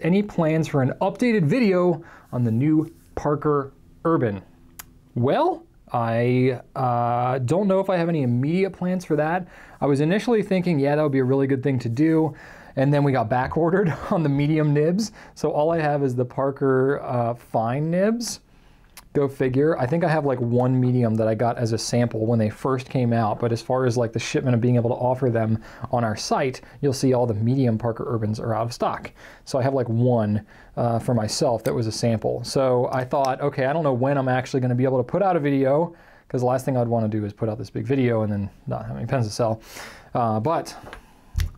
Any plans for an updated video on the new Parker Urban? Well, I don't know if I have any immediate plans for that. I was initially thinking, yeah, that would be a really good thing to do. And then we got back ordered on the medium nibs. So all I have is the Parker fine nibs. Go figure. I think I have like one medium that I got as a sample when they first came out, but as far as like the shipment of being able to offer them on our site, you'll see all the medium Parker Urbans are out of stock. So I have like one for myself that was a sample. So I thought, okay, I don't know when I'm actually going to be able to put out a video, because the last thing I'd want to do is put out this big video and then not have any pens to sell. But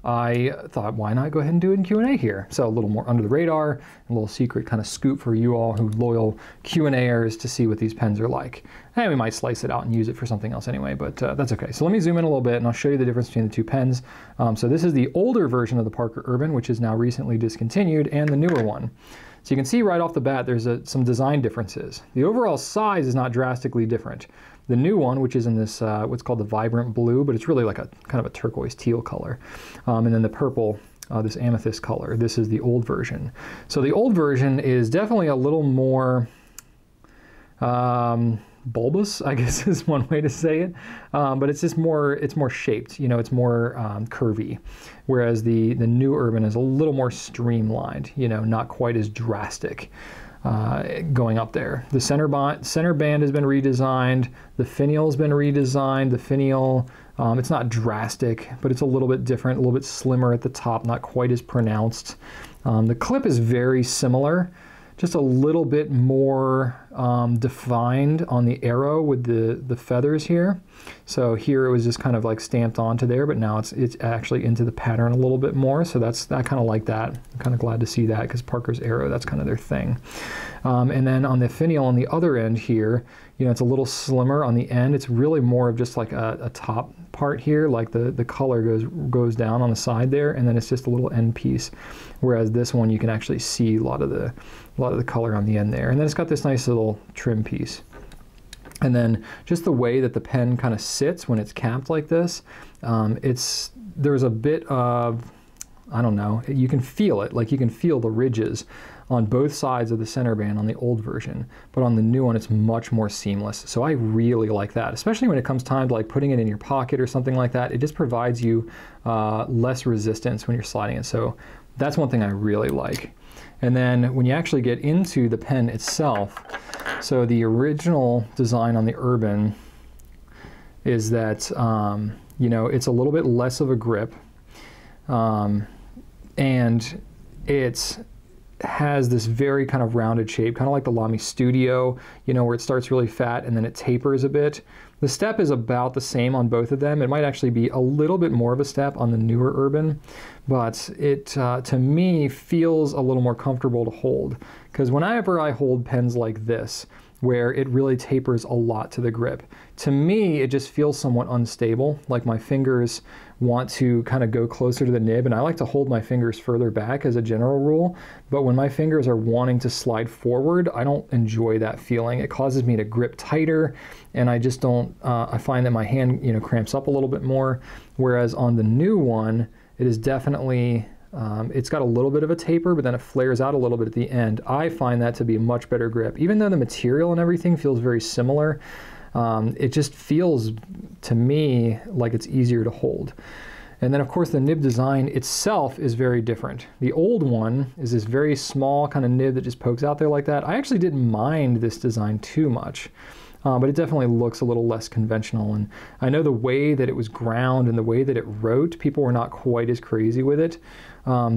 I thought, why not go ahead and do it in Q&A here? So a little more under the radar, a little secret kind of scoop for you all who loyal Q&Ers to see what these pens are like. And we might slice it out and use it for something else anyway, but that's okay. So let me zoom in a little bit and I'll show you the difference between the two pens. So this is the older version of the Parker Urban, which is now recently discontinued, and the newer one. So you can see right off the bat there's some design differences. The overall size is not drastically different. The new one, which is in this what's called the Vibrant Blue, but it's really like a kind of a turquoise teal color. And then the purple, this amethyst color, this is the old version. So the old version is definitely a little more bulbous, I guess is one way to say it. But it's just more, it's more shaped, you know, it's more curvy. Whereas the new Urban is a little more streamlined, you know, not quite as drastic. Going up there. The center band has been redesigned. The finial has been redesigned. The finial, it's not drastic, but it's a little bit different, a little bit slimmer at the top, not quite as pronounced. The clip is very similar, just a little bit more defined on the arrow with the feathers here. So here it was just kind of like stamped onto there, but now it's actually into the pattern a little bit more. So I kind of like that. I'm kind of glad to see that, because Parker's arrow, that's kind of their thing. And then on the finial on the other end here, you know, it's a little slimmer on the end. It's really more of just like a top part here, like the color goes down on the side there, and then it's just a little end piece. Whereas this one, you can actually see a lot of the color on the end there. And then it's got this nice little trim piece. And then just the way that the pen kind of sits when it's capped like this, there's a bit of, I don't know, you can feel it, like you can feel the ridges on both sides of the center band on the old version, but on the new one it's much more seamless. So I really like that, especially when it comes time to like putting it in your pocket or something like that. It just provides you less resistance when you're sliding it. So that's one thing I really like. And then when you actually get into the pen itself, so the original design on the Urban is that, you know, it's a little bit less of a grip, and it has this very kind of rounded shape, kind of like the Lamy Studio, you know, where it starts really fat and then it tapers a bit. The step is about the same on both of them. It might actually be a little bit more of a step on the newer Urban, but it, to me, feels a little more comfortable to hold. Because whenever I hold pens like this, where it really tapers a lot to the grip, to me, it just feels somewhat unstable. Like my fingers want to kind of go closer to the nib, and I like to hold my fingers further back as a general rule. But when my fingers are wanting to slide forward, I don't enjoy that feeling. It causes me to grip tighter, and I just don't, I find that my hand, you know, cramps up a little bit more. Whereas on the new one, it is definitely, it's got a little bit of a taper, but then it flares out a little bit at the end. I find that to be a much better grip. Even though the material and everything feels very similar, it just feels, to me, like it's easier to hold. And then of course the nib design itself is very different. The old one is this very small kind of nib that just pokes out there like that. I actually didn't mind this design too much. But it definitely looks a little less conventional. And I know the way that it was ground and the way that it wrote, people were not quite as crazy with it,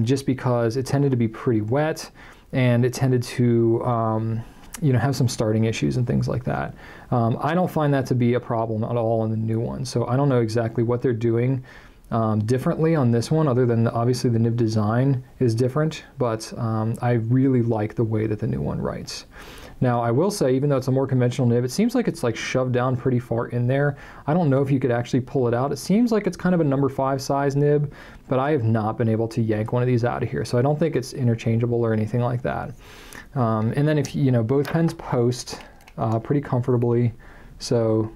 just because it tended to be pretty wet, and it tended to you know, have some starting issues and things like that. I don't find that to be a problem at all in the new one. So I don't know exactly what they're doing differently on this one, other than obviously the nib design is different, but I really like the way that the new one writes. Now, I will say, even though it's a more conventional nib, it seems like it's like shoved down pretty far in there. I don't know if you could actually pull it out. It seems like it's kind of a number 5 size nib, but I have not been able to yank one of these out of here. So I don't think it's interchangeable or anything like that. And then if, you know, both pens post pretty comfortably. So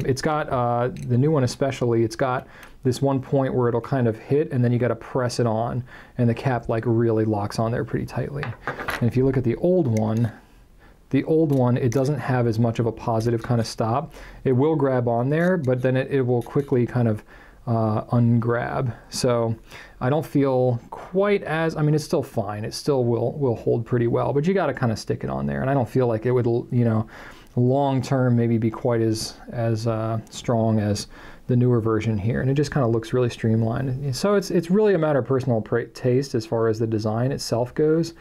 It's got, the new one especially, it's got this one point where it'll kind of hit and then you got to press it on and the cap like really locks on there pretty tightly. And if you look at the old one, it doesn't have as much of a positive kind of stop. It will grab on there, but then it will quickly kind of ungrab. So I don't feel quite as, I mean, it's still fine. It still will hold pretty well, but you got to kind of stick it on there. And I don't feel like it would, you know, long term maybe be quite as strong as the newer version here. And it just kind of looks really streamlined. So it's really a matter of personal taste as far as the design itself goes.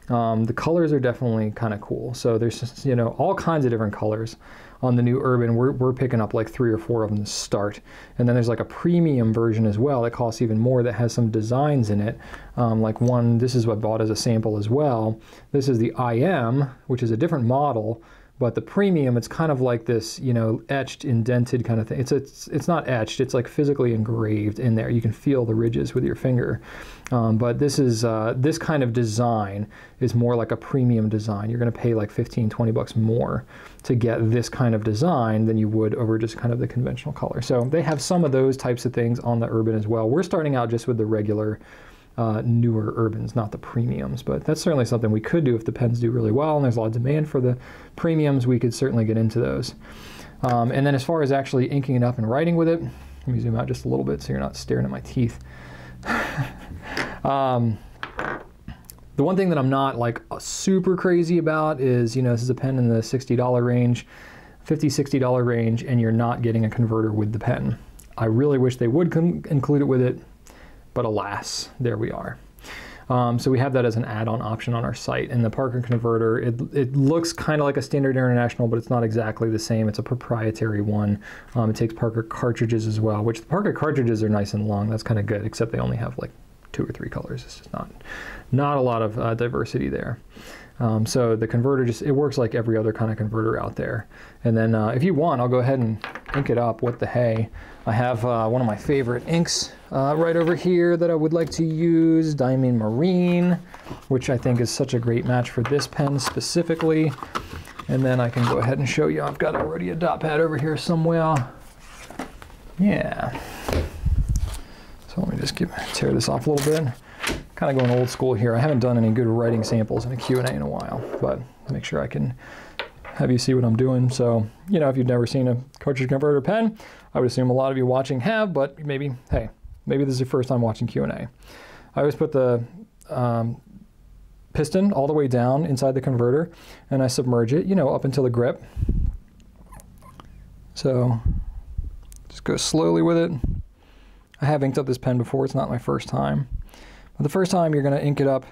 The colors are definitely kind of cool. So there's just, you know, all kinds of different colors on the new Urban. We're picking up like 3 or 4 of them to start. And then there's like a premium version as well that costs even more, that has some designs in it. Like one, this is what I bought as a sample as well. This is the IM, which is a different model. But the premium, it's kind of like this, you know, etched, indented kind of thing. It's not etched, it's like physically engraved in there. You can feel the ridges with your finger. But this is, this kind of design is more like a premium design. You're gonna pay like 15, 20 bucks more to get this kind of design than you would over just kind of the conventional color. So they have some of those types of things on the Urban as well. We're starting out just with the regular newer Urbans, not the premiums, but that's certainly something we could do if the pens do really well and there's a lot of demand for the premiums. We could certainly get into those. And then as far as actually inking it up and writing with it, let me zoom out just a little bit so you're not staring at my teeth. The one thing that I'm not like super crazy about is, you know, this is a pen in the $60 range, $50, $60 range, and you're not getting a converter with the pen. I really wish they would include it with it, but alas, there we are. So we have that as an add-on option on our site. And the Parker converter, it looks kind of like a standard international, but it's not exactly the same. It's a proprietary one. It takes Parker cartridges as well, which the Parker cartridges are nice and long. That's kind of good, except they only have like 2 or 3 colors. It's just not a lot of diversity there. So the converter it works like every other kind of converter out there. And then if you want, I'll go ahead and ink it up. What the hey. I have one of my favorite inks right over here that I would like to use, Diamond Marine, which I think is such a great match for this pen specifically. And then I can go ahead and show you, I've got already a dot pad over here somewhere. Yeah. So let me just tear this off a little bit. Kind of going old school here. I haven't done any good writing samples in a Q&A in a while, but make sure I can have you see what I'm doing. So, you know, if you've never seen a cartridge converter pen, I would assume a lot of you watching have, but maybe, hey, maybe this is your first time watching Q&A. I always put the piston all the way down inside the converter, and I submerge it, you know, up until the grip. So just go slowly with it. I have inked up this pen before. It's not my first time. But the first time you're going to ink it up,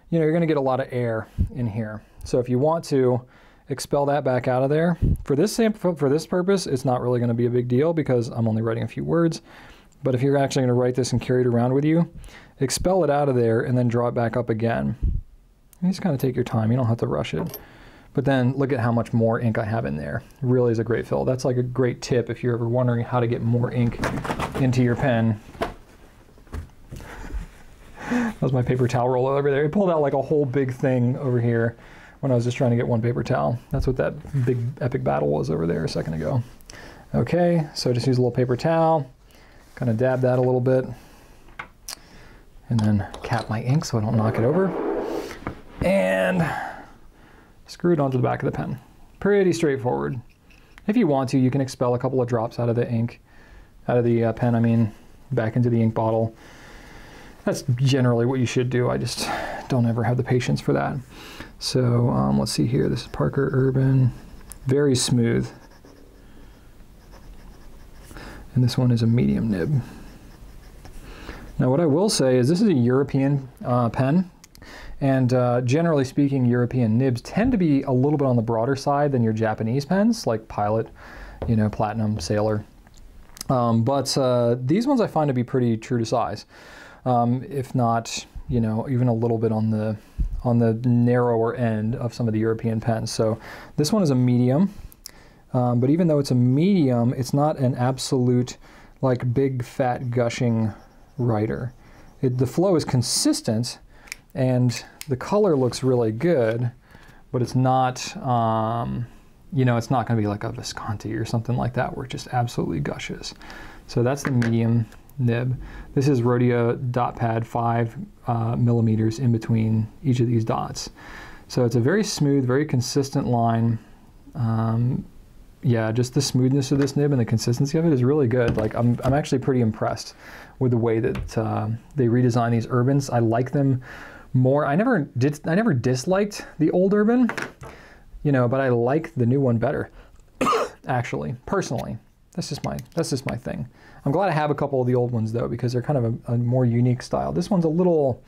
you know, you're going to get a lot of air in here. So if you want to expel that back out of there, for this sample, for this purpose, it's not really going to be a big deal because I'm only writing a few words. But if you're actually going to write this and carry it around with you, expel it out of there and then draw it back up again. You just kind of take your time. You don't have to rush it. But then look at how much more ink I have in there. It really is a great fill. That's like a great tip if you're ever wondering how to get more ink into your pen. That was my paper towel roll over there. It pulled out like a whole big thing over here when I was just trying to get one paper towel. That's what that big epic battle was over there a second ago. Okay, so just use a little paper towel, kind of dab that a little bit, and then cap my ink so I don't knock it over, and screw it onto the back of the pen. Pretty straightforward. If you want to, you can expel a couple of drops out of the ink, out of the pen, I mean, back into the ink bottle. That's generally what you should do. I just don't ever have the patience for that. So let's see here. This is Parker Urban. Very smooth. And this one is a medium nib. Now what I will say is this is a European pen. And generally speaking, European nibs tend to be a little bit on the broader side than your Japanese pens, like Pilot, you know, Platinum, Sailor. But these ones I find to be pretty true to size. If not, you know, even a little bit on the narrower end of some of the European pens. So this one is a medium, but even though it's a medium, it's not an absolute like big fat gushing writer. The flow is consistent and the color looks really good, but it's not you know, it's not going to be like a Visconti or something like that where it just absolutely gushes. So that's the medium nib. This is Rhodia dot pad, 5 millimeters in between each of these dots. So it's a very smooth, very consistent line. Yeah, just the smoothness of this nib and the consistency of it is really good. Like I'm actually pretty impressed with the way that they redesigned these Urbans. I like them more. I never disliked the old Urban, you know, but I like the new one better. Actually, personally, that's just my thing. I'm glad I have a couple of the old ones though, because they're kind of a more unique style. This one's a little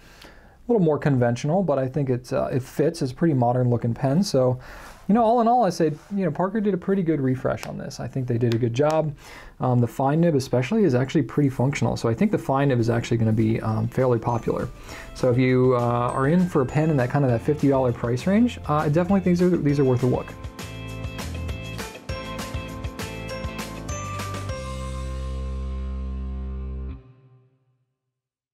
more conventional, but I think it fits. It's a pretty modern looking pen. So, you know, all in all, I say, you know, Parker did a pretty good refresh on this. I think they did a good job. The fine nib especially is actually pretty functional. So I think the fine nib is actually going to be fairly popular. So if you are in for a pen in that kind of that $50 price range, I definitely think these are worth a look.